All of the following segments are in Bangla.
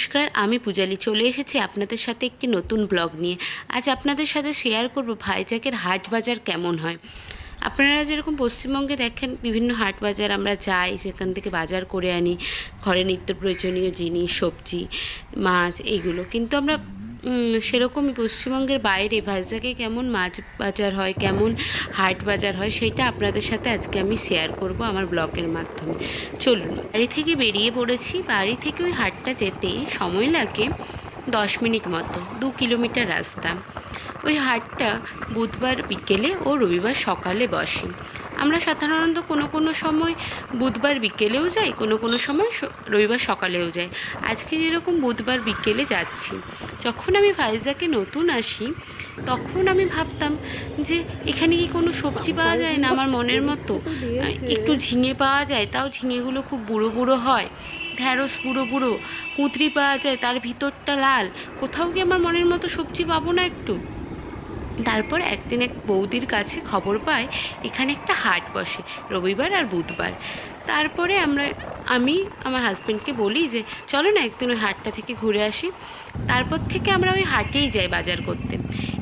নমস্কার, আমি পূজালি চলে এসেছি আপনাদের সাথে একটি নতুন ব্লগ নিয়ে। আজ আপনাদের সাথে শেয়ার করব ভাইজ্যাকের হাট বাজার কেমন হয়। আপনারা যেরকম পশ্চিমবঙ্গে দেখেন বিভিন্ন হাট বাজার আমরা যাই, সেখান থেকে বাজার করে আনি ঘরে নিত্য প্রয়োজনীয় জিনিস, সবজি, মাছ এইগুলো। কিন্তু আমরা সেরকমই পশ্চিমবঙ্গের বাইরে ভাইজ্যাকে কেমন মাছ বাজার হয়, কেমন হাট বাজার হয়, সেটা আপনাদের সাথে আজকে আমি শেয়ার করব আমার ব্লগের মাধ্যমে। চলুন, বাড়ি থেকে বেরিয়ে পড়েছি। বাড়ি থেকে ওই হাটটা যেতে সময় লাগে 10 মিনিট মতো, 2 কিলোমিটার রাস্তা। ওই হাটটা বুধবার বিকেলে ও রবিবার সকালে বসে। আমরা সাধারণত কোনো সময় বুধবার বিকেলেও যাই, কোনো সময় রবিবার সকালেও যাই। আজকে যেরকম বুধবার বিকেলে যাচ্ছি। যখন আমি ভাইজ্যাকে নতুন আসি তখন আমি ভাবতাম যে এখানে কি কোনো সবজি পাওয়া যায় না আমার মনের মতো। একটু ঝিঙে পাওয়া যায়, তাও ঝিঙেগুলো খুব বুড়ো বুড়ো হয়, ঢ্যাঁড়স বুড়ো বুড়ো, কুঁদরি পাওয়া যায় তার ভিতরটা লাল। কোথাও কি আমার মনের মতো সবজি পাবো না একটু? তারপর একদিন এক বৌদির কাছে খবর পাই এখানে একটা হাট বসে রবিবার আর বুধবার। তারপরে আমি আমার হাজব্যান্ডকে বলি যে চলো না একদিন ওই হাটটা থেকে ঘুরে আসি। তারপর থেকে আমরা ওই হাটেই যাই বাজার করতে।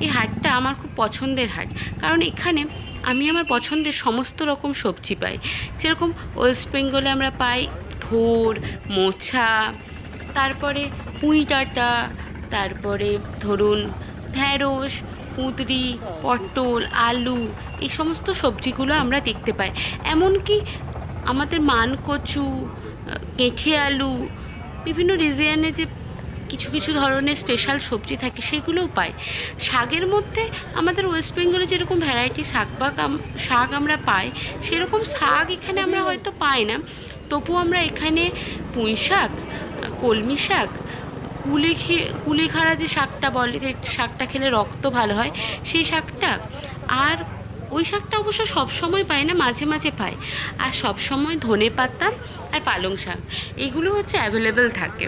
এই হাটটা আমার খুব পছন্দের হাট, কারণ এখানে আমি আমার পছন্দের সমস্ত রকম সবজি পাই। যেরকম ওয়েস্ট বেঙ্গলে আমরা পাই থোর, মোছা, তারপরে পুঁই ডাঁটা, তারপরে ধরুন ঢ্যাঁড়স, কুঁদরি, পটল, আলু, এই সমস্ত সবজিগুলো আমরা দেখতে পাই। এমনকি আমাদের মানকচু, গেঁঠে আলু, বিভিন্ন রিজিয়নে যে কিছু কিছু ধরনের স্পেশাল সবজি থাকে সেগুলোও পাই। শাকের মধ্যে আমাদের ওয়েস্ট বেঙ্গলে যেরকম ভ্যারাইটি শাক আমরা পাই, সেরকম শাক এখানে আমরা হয়তো পাই না। তবু আমরা এখানে পুঁই শাক, কলমি শাক, কুলেখাড়া যে শাকটা বলে, যে শাকটা খেলে রক্ত ভালো হয়, সেই শাকটা, আর ওই শাকটা অবশ্য সবসময় পাই না, মাঝে মাঝে পাই। আর সবসময় ধনেপাতা আর পালং শাক এগুলো হচ্ছে অ্যাভেলেবেল থাকে।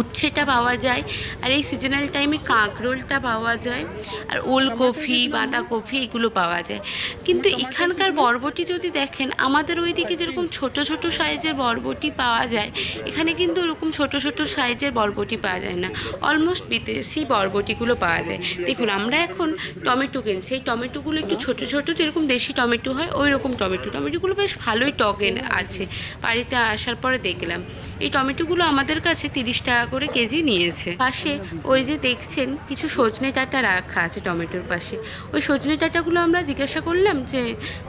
উচ্ছেটা পাওয়া যায়, আর এই সিজনাল টাইমে কাঁকরোলটা পাওয়া যায়, আর ওলকপি, বাঁধাকপি এগুলো পাওয়া যায়। কিন্তু এখানকার বরবটি যদি দেখেন, আমাদের ওইদিকে যেরকম ছোট ছোট সাইজের বরবটি পাওয়া যায়, এখানে কিন্তু ওরকম ছোট ছোট সাইজের বরবটি পাওয়া যায় না। অলমোস্ট বিদেশি বরবটিগুলো পাওয়া যায়। দেখুন, আমরা এখন টমেটো কিনছি, এই টমেটোগুলো একটু ছোট ছোট, যেরকম দেশি টমেটো হয় ওই রকম টমেটোগুলো বেশ ভালোই টক আছে। বাড়িতে আসার পরে দেখলাম এই টমেটোগুলো আমাদের কাছে 30 টাকা করে কেজি নিয়েছে। পাশে ওই যে দেখছেন কিছু সজনে ডাঁটা রাখা আছে টমেটোর পাশে। ওই সজনে ডাঁটাগুলো আমরা জিজ্ঞাসা করলাম যে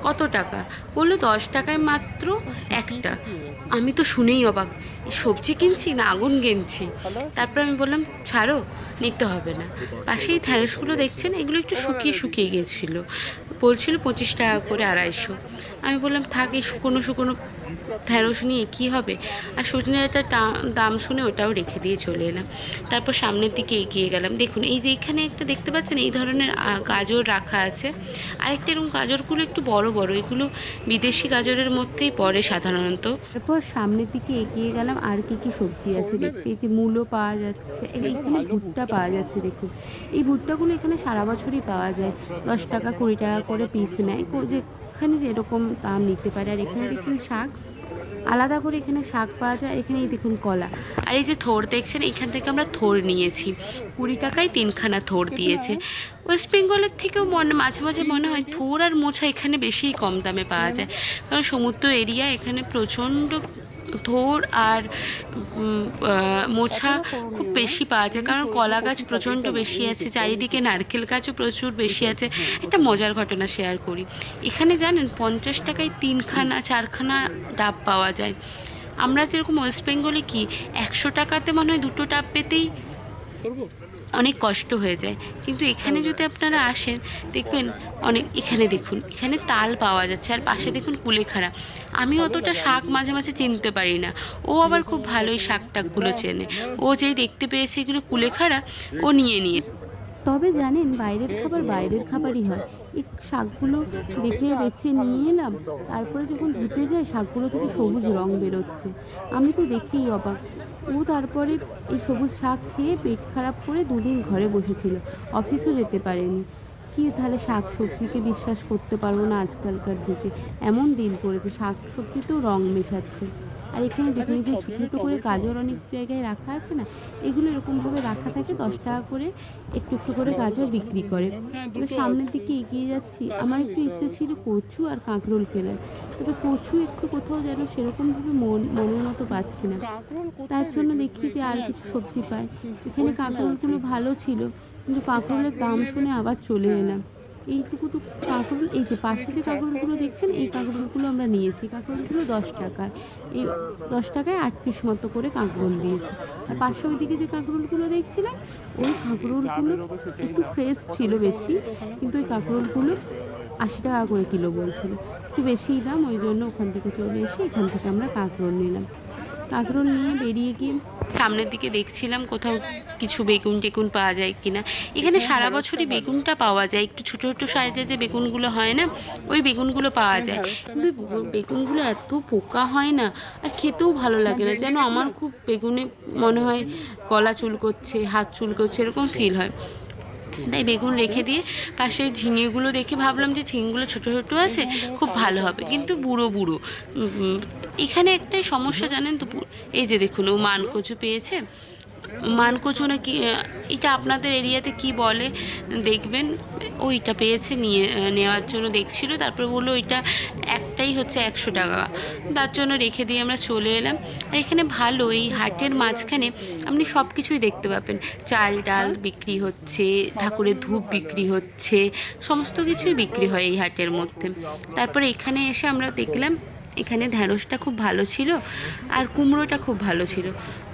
কত টাকা, বললো 10 টাকায় মাত্র একটা। আমি তো শুনেই অবাক, সবজি কিনছি না আগুন কিনছি। তারপর আমি বললাম ছাড়ো, নিতে হবে না। পাশেই ঢ্যাঁড়সগুলো দেখছেন, এগুলো একটু শুকিয়ে শুকিয়ে গিয়েছিলো, বলছিল 25 টাকা করে 250। আমি বললাম থাক, এই শুকনো শুকনো ঢ্যাঁড়স নিয়ে কী হবে। আর সজনে ডাঁটার দাম শুনে ওটাও রেখে দিয়ে চলে এলাম। তারপর সামনের দিকে এগিয়ে গেলাম। দেখুন, এই যে এখানে একটা দেখতে পাচ্ছেন, এই ধরনের গাজর রাখা আছে। আরেকটা এরকম গাজরগুলো একটু বড় বড়, এগুলো বিদেশি গাজরের মধ্যেই পড়ে সাধারণত। তারপর সামনের দিকে এগিয়ে গেলাম, আর কি কি সবজি আছে দেখতে। এই যে মূলো পাওয়া যাচ্ছে, এখানে ভুট্টা পাওয়া যাচ্ছে। দেখুন, এই ভুট্টাগুলো এখানে সারা বছরই পাওয়া যায়, 10 টাকা 20 টাকা করে পিস নেয়, যেখানে যেরকম দাম নিতে পারে। আর এখানে দেখুন শাক, আলাদা করে এখানে শাক পাওয়া যায়। এখানে এই দেখুন কলা, আর এই যে থোর দেখছেন, এখান থেকে আমরা থোর নিয়েছি, 20 টাকায় 3খানা থোর দিয়েছে। ওয়েস্ট বেঙ্গলের থেকেও মাঝে মাঝে মনে হয় থোর আর মোছা এখানে বেশি কম দামে পাওয়া যায়, কারণ সমুদ্র এরিয়া, এখানে প্রচণ্ড থোর আর মোছা খুব বেশি পাওয়া যায়, কারণ কলা গাছ প্রচণ্ড বেশি আছে, চারিদিকে নারকেল গাছও প্রচুর বেশি আছে। একটা মজার ঘটনা শেয়ার করি। এখানে জানেন 50 টাকায় 3খানা 4খানা ডাব পাওয়া যায়। আমরা যেরকম ওয়েস্ট বেঙ্গলে কি 100 টাকাতে মনে হয় 2টো ডাব পেতেই অনেক কষ্ট হয়ে যায়, কিন্তু এখানে যদি আপনারা আসেন দেখবেন এখানে দেখুন, এখানে তাল পাওয়া যাচ্ছে, আর পাশে দেখুন কুলেখাড়া। আমি অতটা শাক মাঝে মাঝে চিনতে পারি না, ও আবার খুব ভালোই শাক টাকগুলো চেনে। ও যেই দেখতে পেয়েছে এগুলো কুলেখাড়া, ও নিয়ে। তবে জানেন, বাইরের খাবার বাইরের খাবারই হয়। এই শাকগুলো দেখে বেছে নিয়ে এলাম, তারপরে যখন ধুতে যায় শাকগুলো থেকে সবুজ রং বেরোচ্ছে। আমি তো দেখেই অবাক। ও তারপরে এই সবুজ শাক খেয়ে পেট খারাপ করে 2 দিন ঘরে বসেছিল, অফিসও যেতে পারেনি। কি তাহলে শাক সবজিকে বিশ্বাস করতে পারবো না আজকালকার যুগে, এমন দিন পড়েছে, শাক সবজিতেও রং মেশাচ্ছে। আর এখানে দেখুন যে ছোটো ছোটো করে গাজর অনেক জায়গায় রাখা আছে না, এগুলো এরকমভাবে রাখা থাকে, 10 টাকা করে একটু একটু করে গাজর বিক্রি করে। তবে সামনের দিকে এগিয়ে যাচ্ছি, আমার একটু ইচ্ছে ছিল কচু আর কাঁকরোল কেনার, তবে কচু একটু কোথাও যেন সেরকমভাবে মনের মতো পাচ্ছি না, তার জন্য দেখি যে আর কিছু সবজি পাই। এখানে কাঁকরোলগুলো ভালো ছিল, কিন্তু কাঁকরোলের দাম শুনে আবার চলে এলাম। এইটুকুটু কাঁকরোল, এই যে পাশে যে কাঁকরোলগুলো দেখছেন, এই কাঁকরোলগুলো আমরা নিয়েছি। কাঁকরোলগুলো 10 টাকায়, এই 10 টাকায় 8 পিস মতো করে কাঁকরোল দিয়েছি। আর পাশে ওইদিকে যে কাঁকরোলগুলো দেখছিলাম, ওই কাঁকরোলগুলো একটু ফ্রেশ ছিল বেশি, কিন্তু ওই কাঁকরোলগুলো 80 টাকা করে কিলো বলছিল, একটু বেশিই দাম। ওই জন্য ওখান থেকে চলে এসে এখান থেকে আমরা কাঁকরোল নিলাম। কাঁকরোল নিয়ে বেরিয়ে গিয়ে সামনের দিকে দেখছিলাম কোথাও কিছু বেগুন টেগুন পাওয়া যায় কিনা। এখানে সারা বছরই বেগুনটা পাওয়া যায়, একটু ছোটো ছোটো সাইজের যে বেগুনগুলো হয় না, ওই বেগুনগুলো পাওয়া যায়, কিন্তু বেগুনগুলো এত পোকা হয় না, আর খেতেও ভালো লাগে না, যেন আমার খুব বেগুনে মনে হয় গলা চুলকোচ্ছে, হাত চুলকোচ্ছে, এরকম ফিল হয়। তাই বেগুন রেখে দিয়ে পাশে ঝিঙেগুলো দেখে ভাবলাম যে ঝিঙেগুলো ছোটো ছোটো আছে, খুব ভালো হবে, কিন্তু বুড়ো বুড়ো। এখানে একটাই সমস্যা জানেন তো, এই যে দেখুন ও মানকচু পেয়েছে, মানকচু নাকি এটা আপনাদের এরিয়াতে কি বলে দেখবেন, ওইটা পেয়েছে, নেওয়ার জন্য দেখছিল, তারপরে বললো ওইটা একটাই হচ্ছে 100 টাকা, তার জন্য রেখে দিয়ে আমরা চলে এলাম। আর এখানে ভালো, এই হাটের মাঝখানে আপনি সব কিছুই দেখতে পাবেন, চাল ডাল বিক্রি হচ্ছে, ঠাকুরের ধূপ বিক্রি হচ্ছে, সমস্ত কিছুই বিক্রি হয় এই হাটের মধ্যে। তারপরে এখানে এসে আমরা দেখলাম এখানে ঢ্যাঁড়সটা খুব ভালো ছিল আর কুমড়োটা খুব ভালো ছিল,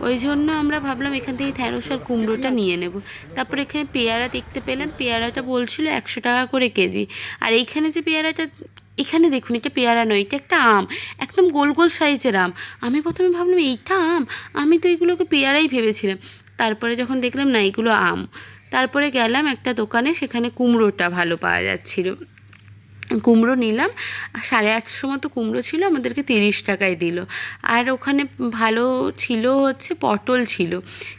ওই জন্য আমরা ভাবলাম এখান থেকে ঢ্যাঁড়স আর কুমড়োটা নিয়ে নেব। তারপরে এখানে পেয়ারা দেখতে পেলাম, পেয়ারাটা বলছিল 100 টাকা করে কেজি। আর এইখানে যে পেয়ারাটা, এখানে দেখুন এটা পেয়ারা নয়, এটা একটা আম, একদম গোল গোল সাইজের আম। আমি প্রথমে ভাবলাম এইটা আম, আমি তো এগুলোকে পেয়ারাই ভেবেছিলাম, তারপরে যখন দেখলাম না এগুলো আম। তারপরে গেলাম একটা দোকানে, সেখানে কুমড়োটা ভালো পাওয়া যাচ্ছিলো, কুমড়ো নিলাম, 150 মতো কুমড়ো ছিল, আমাদেরকে 30 টাকায় দিল। আর ওখানে ভালো ছিল হচ্ছে পটল ছিল,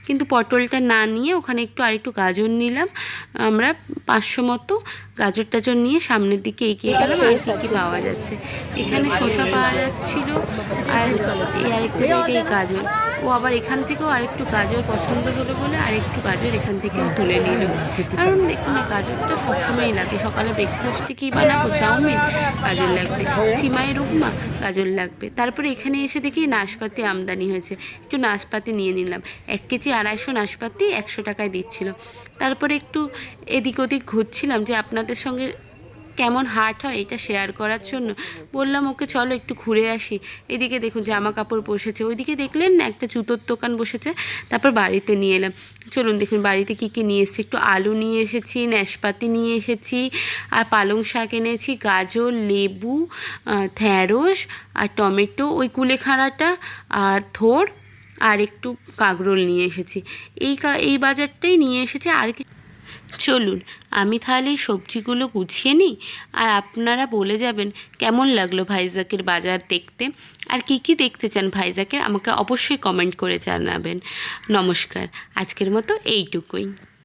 কিন্তু পটলটা না নিয়ে ওখানে আরেকটু গাজর নিলাম আমরা, 500 মতো গাজর টাজর নিয়ে সামনের দিকে এগিয়ে গেলাম। আর কী কী পাওয়া যাচ্ছে, এখানে শসা পাওয়া যাচ্ছিল, আর এই আরেকটা জায়গায় গাজর, ও আবার এখান থেকেও আরেকটু গাজর পছন্দ হলো বলে আরেকটু গাজর এখান থেকেও তুলে নিল। কারণ দেখুন না, গাজরটা সবসময়ই লাগে, সকালে ব্রেকফাস্টে কী বানাবো, চাউমিন, গাজর লাগবে, সিমাইয়ের উপমা, গাজর লাগবে। তারপরে এখানে এসে দেখি নাশপাতি আমদানি হয়েছে, একটু নাশপাতি নিয়ে নিলাম, 1 কেজি 250 নাশপাতি 100 টাকায় দিচ্ছিল। তারপরে একটু এদিক ওদিক ঘুরছিলাম যে আপনাদের সঙ্গে কেমন হাট হয় এটা শেয়ার করার জন্য বললাম ওকে চলো একটু ঘুরে আসি। এদিকে দেখুন জামা কাপড় বসেছে, ওইদিকে দেখলেন না একটা জুতোর দোকান বসেছে। তারপর বাড়িতে নিয়ে এলাম, চলুন দেখুন বাড়িতে কী কী নিয়ে এসেছি। একটু আলু নিয়ে এসেছি, নাশপাতি নিয়ে এসেছি, আর পালং শাক এনেছি, গাজর, লেবু, ঢ্যাঁড়স আর টমেটো, ওই কুলেখাড়াটা আর থোড়, আর একটু কাঁকরোল নিয়ে এসেছি। এই বাজারটাই নিয়ে এসেছি। আর কি, চলুন আমি তাহলে এই সবজিগুলো গুছিয়ে নিই, আর আপনারা বলে যাবেন কেমন লাগলো ভাইজ্যাকের বাজার দেখতে, আর কি কি দেখতে চান ভাইজ্যাকের, আমাকে অবশ্যই কমেন্ট করে জানাবেন। নমস্কার, আজকের মতো এইটুকুই।